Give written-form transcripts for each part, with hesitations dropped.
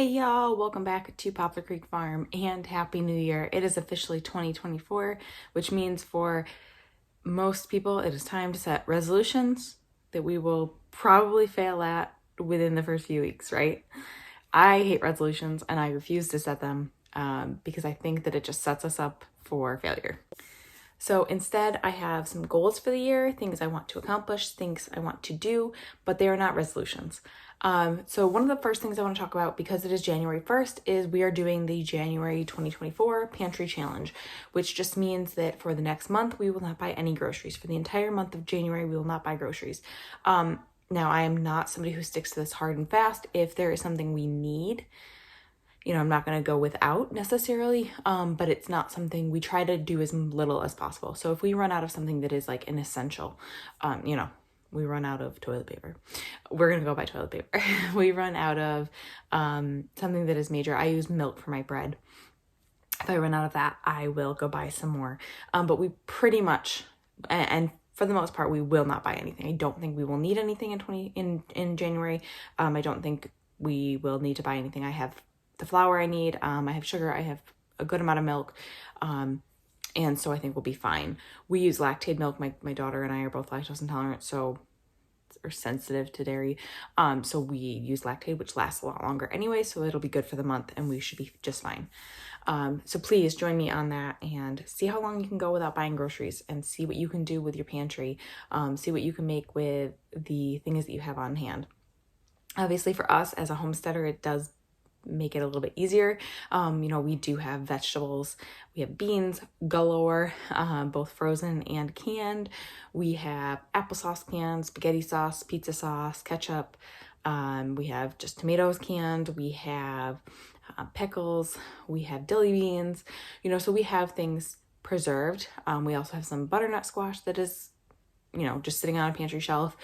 Hey y'all, welcome back to Poplar Creek Farm and Happy New Year. It is officially 2024, which means for most people it is time to set resolutions that we will probably fail at within the first few weeks, right? I hate resolutions and I refuse to set them because I think that it just sets us up for failure. So instead, I have some goals for the year, things I want to accomplish, things I want to do, but they are not resolutions. So one of the first things I want to talk about, because it is January 1st, is we are doing the January 2024 Pantry Challenge, which just means that for the next month, we will not buy any groceries. For the entire month of January, we will not buy groceries. Now, I am not somebody who sticks to this hard and fast. If there is something we need, I'm not going to go without necessarily, but it's not something we try to do as little as possible. So if we run out of something that is like an essential, we run out of toilet paper, we're going to go buy toilet paper. We run out of something that is major. I use milk for my bread. If I run out of that, I will go buy some more. But we pretty much, and for the most part, we will not buy anything. I don't think we will need anything in January. I don't think we will need to buy anything. I have the flour I need, I have sugar, I have a good amount of milk, and so I think we'll be fine. We use lactated milk. My daughter and I are both lactose intolerant, so are sensitive to dairy, so we use lactated, which lasts a lot longer anyway, so it'll be good for the month and we should be just fine. So please join me on that and see how long you can go without buying groceries and see what you can do with your pantry, see what you can make with the things that you have on hand. Obviously for us as a homesteader, it does make it a little bit easier. We do have vegetables. We have beans galore, both frozen and canned. We have applesauce canned, spaghetti sauce, pizza sauce, ketchup. We have just tomatoes canned. We have pickles. We have dilly beans. So we have things preserved. We also have some butternut squash that is just sitting on a pantry shelf.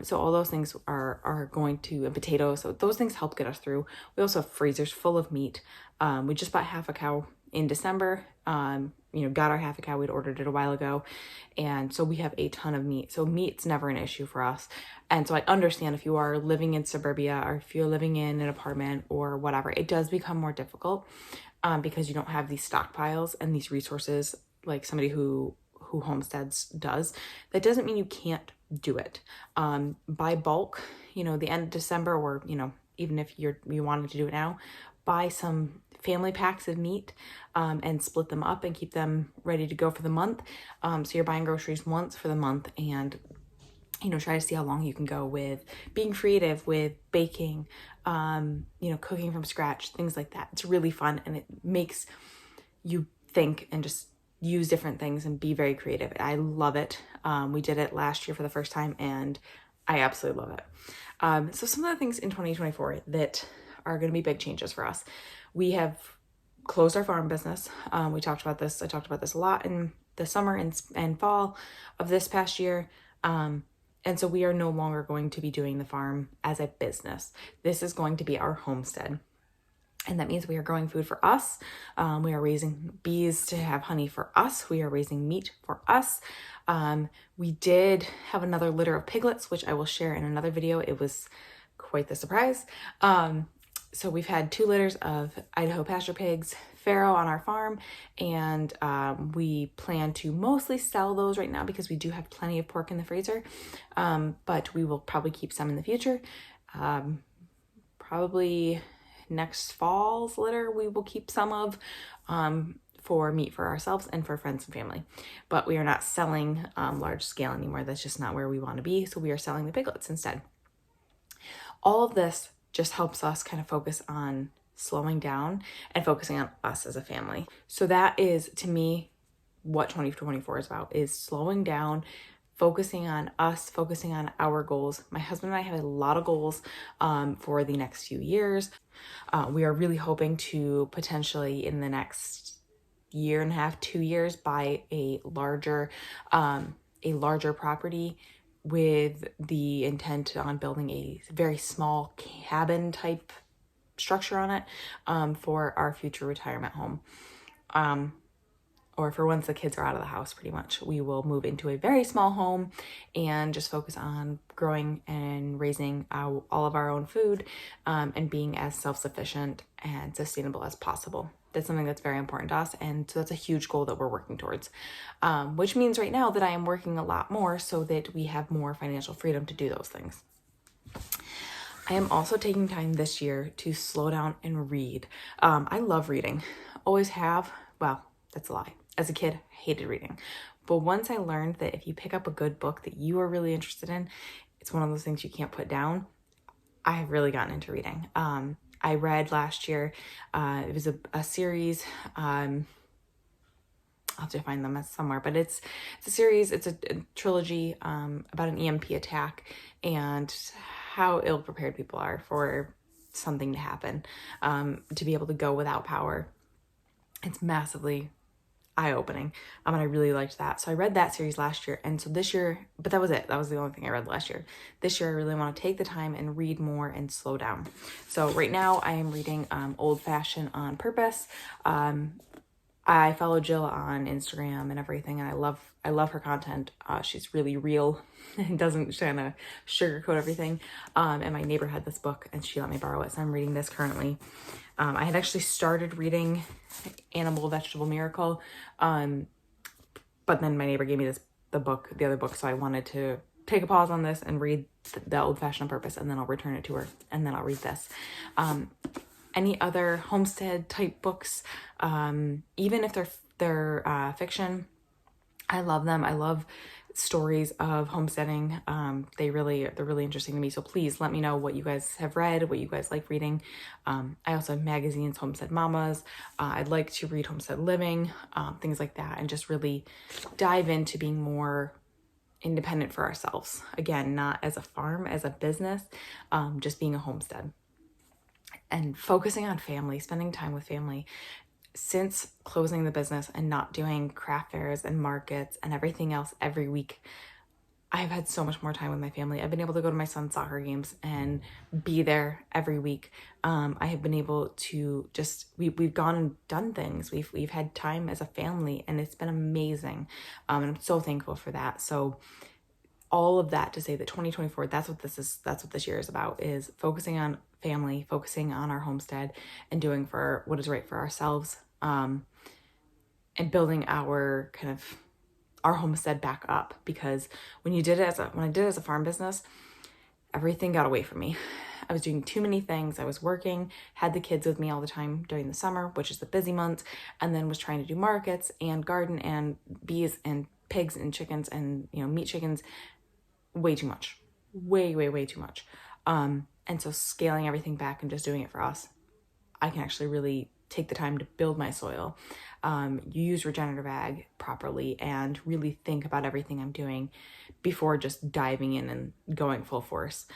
So all those things are going to, and potatoes, so those things help get us through. We also have freezers full of meat. We just bought half a cow in December. Got our half a cow, we'd ordered it a while ago. And so we have a ton of meat. So meat's never an issue for us. And so I understand if you are living in suburbia or if you're living in an apartment or whatever, it does become more difficult because you don't have these stockpiles and these resources like somebody who Homesteads does. That doesn't mean you can't do it. Buy bulk, the end of December, or even if you wanted to do it now, buy some family packs of meat and split them up and keep them ready to go for the month. So you're buying groceries once for the month, and try to see how long you can go with being creative with baking, cooking from scratch, things like that. It's really fun and it makes you think and just use different things and be very creative. I love it. We did it last year for the first time and I absolutely love it. So some of the things in 2024 that are going to be big changes for us. We have closed our farm business. We talked about this. I talked about this a lot in the summer and fall of this past year. And so we are no longer going to be doing the farm as a business. This is going to be our homestead. And that means we are growing food for us. We are raising bees to have honey for us. We are raising meat for us. We did have another litter of piglets, which I will share in another video. It was quite the surprise. So we've had 2 litters of Idaho pasture pigs, farrow on our farm, and we plan to mostly sell those right now because we do have plenty of pork in the freezer, but we will probably keep some in the future. Probably next fall's litter we will keep some of for meat for ourselves and for friends and family, but we are not selling large scale anymore. That's just not where we want to be, so we are selling the piglets instead. All of this just helps us kind of focus on slowing down and focusing on us as a family. So that is, to me, what 2024 is about, is slowing down, focusing on us, focusing on our goals. My husband and I have a lot of goals for the next few years. We are really hoping to potentially in the next year and a half, 2 years, buy a larger property with the intent on building a very small cabin type structure on it for our future retirement home. or for once the kids are out of the house, pretty much, we will move into a very small home and just focus on growing and raising all of our own food, and being as self-sufficient and sustainable as possible. That's something that's very important to us, and so that's a huge goal that we're working towards, which means right now that I am working a lot more so that we have more financial freedom to do those things. I am also taking time this year to slow down and read. I love reading, always have. Well, that's a lie. As a kid, I hated reading. But once I learned that if you pick up a good book that you are really interested in, it's one of those things you can't put down, I have really gotten into reading. I read last year, it was a series, I'll have to find them somewhere, but it's a series, it's a trilogy about an EMP attack and how ill-prepared people are for something to happen, to be able to go without power. It's massively eye-opening, and I really liked that. So I read that series last year, and so this year, but that was it. That was the only thing I read last year. This year, I really want to take the time and read more and slow down. So right now, I am reading Old Fashioned on Purpose. I follow Jill on Instagram and everything, and I love her content. She's really real and doesn't kind of sugarcoat everything. And my neighbor had this book, and she let me borrow it, so I'm reading this currently. I had actually started reading Animal Vegetable Miracle, but then my neighbor gave me the other book, so I wanted to take a pause on this and read the Old Fashioned on Purpose, and then I'll return it to her, and then I'll read this. Any other Homestead type books, even if they're fiction, I love them. I love stories of homesteading. They're really interesting to me. So please let me know what you guys have read, what you guys like reading. I also have magazines, Homestead Mamas. I'd like to read Homestead Living, things like that, and just really dive into being more independent for ourselves. Again, not as a farm, as a business, just being a homestead. And focusing on family, spending time with family. Since closing the business and not doing craft fairs and markets and everything else every week, I've had so much more time with my family. I've been able to go to my son's soccer games and be there every week. I have been able to just, we've gone and done things. We've had time as a family, and it's been amazing. And I'm so thankful for that. So all of that to say that 2024, that's what this year is about, is focusing on family, focusing on our homestead, and doing for what is right for ourselves, and building our our homestead back up. Because when I did it as a farm business, everything got away from me. I was doing too many things. I was working, had the kids with me all the time during the summer, which is the busy months, and then was trying to do markets and garden and bees and pigs and chickens and meat chickens. Way too much, way too much. And so scaling everything back and just doing it for us, I can actually really take the time to build my soil, use regenerative ag properly, and really think about everything I'm doing before just diving in and going full force.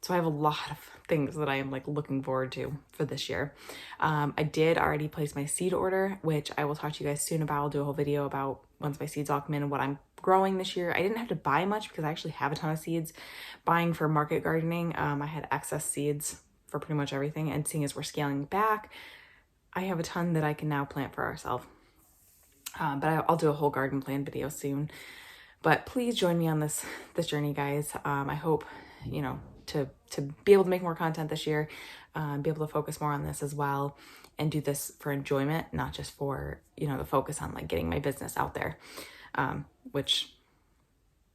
So I have a lot of things that I am looking forward to for this year. I did already place my seed order, which I will talk to you guys soon about. I'll do a whole video about once my seeds all come in and what I'm growing this year. I didn't have to buy much because I actually have a ton of seeds. Buying for market gardening, I had excess seeds for pretty much everything. And seeing as we're scaling back, I have a ton that I can now plant for ourselves. But I'll do a whole garden plan video soon. But please join me on this journey, guys. I hope, to be able to make more content this year, be able to focus more on this as well, and do this for enjoyment, not just for, the focus on getting my business out there, which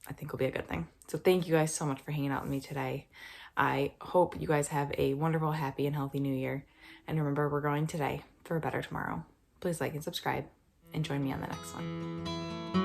I think will be a good thing. So thank you guys so much for hanging out with me today. I hope you guys have a wonderful, happy, and healthy new year. And remember, we're growing today for a better tomorrow. Please like and subscribe, and join me on the next one.